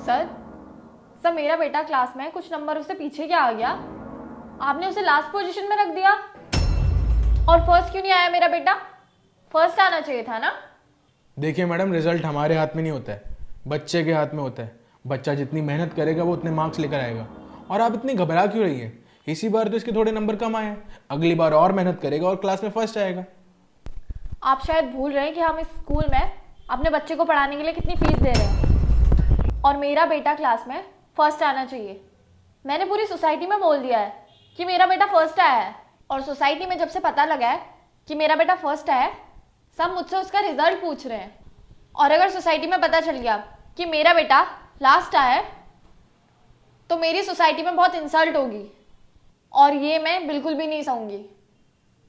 Sir sir मेरा बेटा class में कुछ नंबर उससे पीछे क्या आ गया, आपने उसे लास्ट पोजीशन में रख दिया। और फर्स्ट क्यों नहीं आया मेरा बेटा? फर्स्ट आना चाहिए था ना। देखिए मैडम, रिजल्ट हमारे हाथ में नहीं होता है, बच्चे के हाथ में होता है। बच्चा जितनी मेहनत करेगा वो उतने मार्क्स लेकर आएगा। और आप इतनी घबरा क्यों रही हैं? इसी बार तो इसके थोड़े नंबर कम आए हैं, अगली बार और मेहनत करेगा और क्लास में फर्स्ट आएगा। आप शायद भूल रहे हैं कि हम इस स्कूल में अपने बच्चे को पढ़ाने के लिए कितनी फीस दे रहे हैं। और मेरा बेटा क्लास में फर्स्ट आना चाहिए। मैंने पूरी सोसाइटी में बोल दिया है कि मेरा बेटा फर्स्ट आया है। और सोसाइटी में जब से पता लगा है कि मेरा बेटा फर्स्ट आया है, सब मुझसे उसका रिजल्ट पूछ रहे हैं। और अगर सोसाइटी में पता चल गया कि मेरा बेटा लास्ट आया है तो मेरी सोसाइटी में बहुत इंसल्ट होगी, और ये मैं बिल्कुल भी नहीं सहूंगी।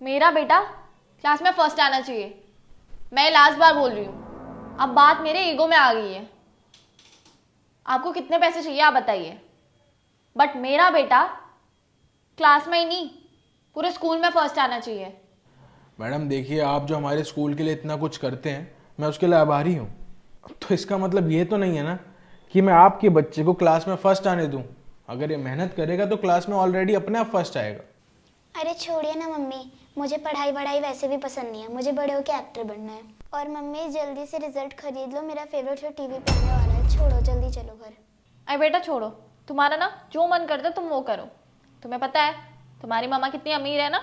मेरा बेटा क्लास में फर्स्ट आना चाहिए। मैं लास्ट बार बोल रही हूँ, अब बात मेरे ईगो में आ गई है। आपको कितने पैसे चाहिए आप बताइए, बट मेरा बेटा क्लास में ही नहीं पूरे स्कूल में फर्स्ट आना चाहिए। मैडम देखिए, आप जो हमारे स्कूल के लिए इतना कुछ करते हैं, मैं उसके लिए आभारी हूँ। तो इसका मतलब ये तो नहीं है ना कि मैं आपके बच्चे को क्लास में फर्स्ट आने दूँ। अगर ये मेहनत करेगा तो क्लास में ऑलरेडी अपने आप फर्स्ट आएगा। अरे छोड़िए ना मम्मी, मुझे पढ़ाई वढ़ाई वैसे भी पसंद नहीं है, मुझे बड़े होकर एक्टर बनना है। और मम्मी जल्दी से रिजल्ट खरीद लो, मेरा फेवरेट शो टीवी पे आने वाला है। छोड़ो, जल्दी चलो घर। अरे बेटा छोड़ो, तुम्हारा ना जो मन करता है तुम वो करो। तुम्हें पता है तुम्हारी मामा कितनी अमीर है ना,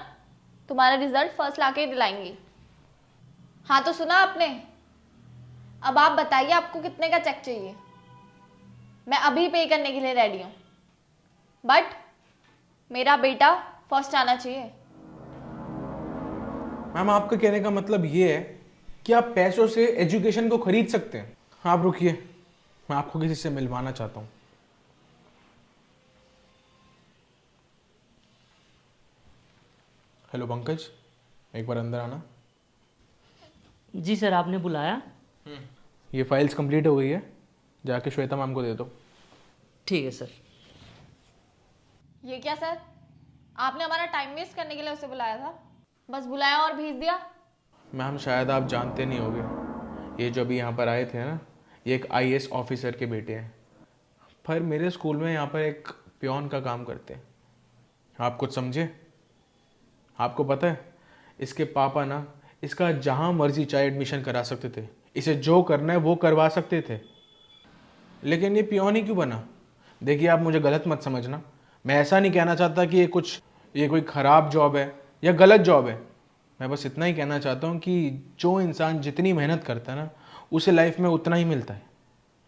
तुम्हारा रिजल्ट फर्स्ट लाके ही दिलाएंगी। हाँ तो सुना आपने, अब आप बताइए आपको कितने का चेक चाहिए। मैं अभी पे करने के लिए रेडी हूँ, बट मेरा बेटा फर्स्ट आना चाहिए। मैम आपका कहने का मतलब ये है कि आप पैसों से एजुकेशन को खरीद सकते हैं। आप रुकिए, मैं आपको किसी से मिलवाना चाहता हूँ। हेलो पंकज, एक बार अंदर आना। जी सर, आपने बुलाया? ये फाइल्स कंप्लीट हो गई है, जाके श्वेता मैम को दे दो। ठीक है सर। ये क्या सर, आपने हमारा टाइम वेस्ट करने के लिए उसे बुलाया था? बस बुलाया और भेज दिया? मैम शायद आप जानते नहीं होगे, ये जो अभी यहाँ पर आए थे ना, ये एक आईएएस ऑफिसर के बेटे हैं। पर मेरे स्कूल में यहाँ पर एक पियोन का काम करते हैं। आप कुछ समझे? आपको पता है इसके पापा ना इसका जहाँ मर्जी चाहे एडमिशन करा सकते थे, इसे जो करना है वो करवा सकते थे, लेकिन ये पियोन ही क्यों बना? देखिए आप मुझे गलत मत समझना, मैं ऐसा नहीं कहना चाहता कि ये कोई ख़राब जॉब है या गलत जॉब है। मैं बस इतना ही कहना चाहता हूँ कि जो इंसान जितनी मेहनत करता है ना, उसे लाइफ में उतना ही मिलता है।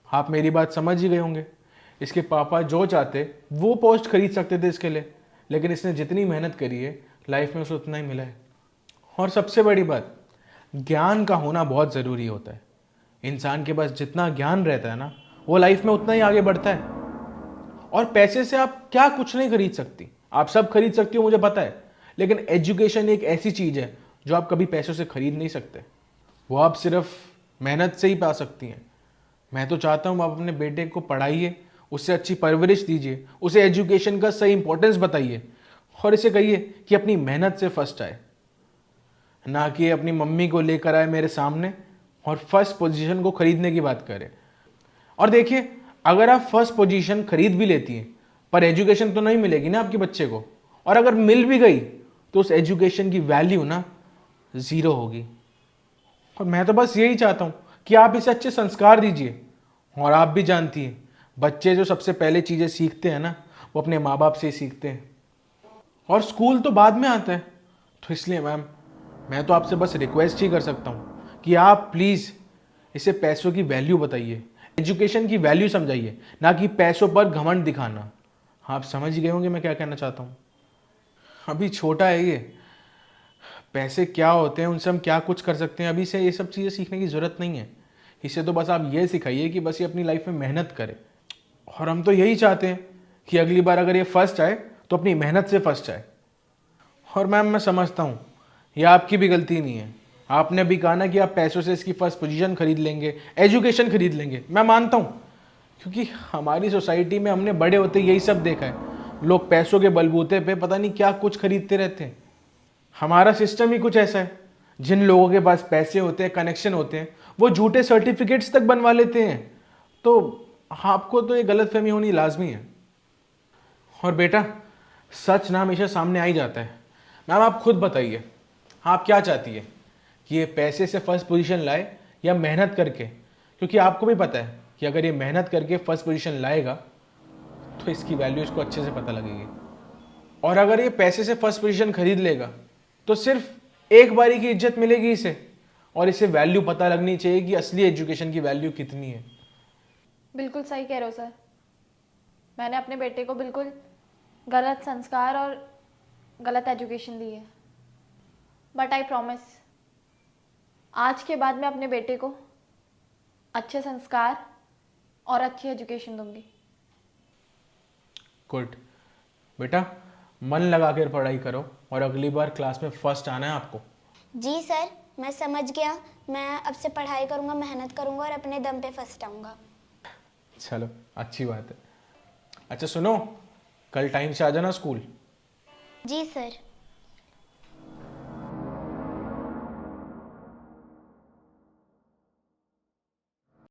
आप मेरी बात समझ ही गए होंगे। इसके पापा जो चाहते वो पोस्ट खरीद सकते थे इसके लिए, लेकिन इसने जितनी मेहनत करी है लाइफ में उसे उतना ही मिला है। और सबसे बड़ी बात, ज्ञान का होना बहुत ज़रूरी होता है। इंसान के पास जितना ज्ञान रहता है ना, वो लाइफ में उतना ही आगे बढ़ता है। और पैसे से आप क्या कुछ नहीं खरीद सकती, आप सब खरीद सकती हो मुझे पता है, लेकिन एजुकेशन एक ऐसी चीज़ है जो आप कभी पैसों से खरीद नहीं सकते। वो आप सिर्फ मेहनत से ही पा सकती हैं। मैं तो चाहता हूँ आप अपने बेटे को पढ़ाइए, उससे अच्छी परवरिश दीजिए, उसे एजुकेशन का सही इंपॉर्टेंस बताइए और इसे कहिए कि अपनी मेहनत से फर्स्ट आए, ना कि अपनी मम्मी को लेकर आए मेरे सामने और फर्स्ट पोजीशन को खरीदने की बात करें। और देखिए, अगर आप फर्स्ट पोजीशन खरीद भी लेती हैं पर एजुकेशन तो नहीं मिलेगी ना आपके बच्चे को, और अगर मिल भी गई तो उस एजुकेशन की वैल्यू ना ज़ीरो होगी। और मैं तो बस यही चाहता हूँ कि आप इसे अच्छे संस्कार दीजिए। और आप भी जानती हैं, बच्चे जो सबसे पहले चीज़ें सीखते हैं ना, वो अपने माँ बाप से ही सीखते हैं, और स्कूल तो बाद में आता है। तो इसलिए मैम, मैं तो आपसे बस रिक्वेस्ट ही कर सकता हूँ कि आप प्लीज़ इसे पैसों की वैल्यू बताइए, एजुकेशन की वैल्यू समझाइए, ना कि पैसों पर घमंड दिखाना। आप समझ ही गए होंगे मैं क्या कहना चाहता हूँ। अभी छोटा है ये, पैसे क्या होते हैं, उनसे हम क्या कुछ कर सकते हैं, अभी से ये सब चीज़ें सीखने की ज़रूरत नहीं है। इसे तो बस आप ये सिखाइए कि बस ये अपनी लाइफ में मेहनत करे। और हम तो यही चाहते हैं कि अगली बार अगर ये फर्स्ट आए तो अपनी मेहनत से फर्स्ट आए। और मैम मैं समझता हूँ ये आपकी भी गलती नहीं है। आपने भी कहा ना कि आप पैसों से इसकी फर्स्ट पोजीशन खरीद लेंगे, एजुकेशन खरीद लेंगे। मैं मानता हूँ, क्योंकि हमारी सोसाइटी में हमने बड़े होते यही सब देखा है। लोग पैसों के बलबूते पे पता नहीं क्या कुछ खरीदते रहते हैं। हमारा सिस्टम ही कुछ ऐसा है। जिन लोगों के पास पैसे होते हैं, कनेक्शन होते हैं, वो झूठे सर्टिफिकेट्स तक बनवा लेते हैं। तो आपको तो ये गलतफहमी होनी लाजमी है। और बेटा, सच ना हमेशा सामने आ ही जाता है। मैम आप खुद बताइए, आप क्या चाहती है कि ये पैसे से फर्स्ट पोजीशन लाए या मेहनत करके? क्योंकि आपको भी पता है कि अगर ये मेहनत करके फर्स्ट पोजीशन लाएगा तो इसकी वैल्यू इसको अच्छे से पता लगेगी, और अगर ये पैसे से फर्स्ट पोजीशन खरीद लेगा तो सिर्फ एक बारी की इज्जत मिलेगी इसे, और इसे वैल्यू पता लगनी चाहिए कि असली एजुकेशन की वैल्यू कितनी है। बिल्कुल सही कह रहे हो सर। मैंने अपने बेटे को बिल्कुल गलत संस्कार और गलत एजुकेशन दी है, बट आई प्रॉमिस आज के बाद मैं अपने बेटे को अच्छे संस्कार और अच्छी एजुकेशन दूंगी। गुड बेटा, मन लगा कर पढ़ाई करो और अगली बार क्लास में फर्स्ट आना है आपको। जी सर, मैं समझ गया। मैं अब से पढ़ाई करूँगा, मेहनत करूँगा और अपने दम पे फर्स्ट आऊँगा। चलो अच्छी बात है। अच्छा सुनो, कल टाइम से आ जाना स्कूल। जी सर।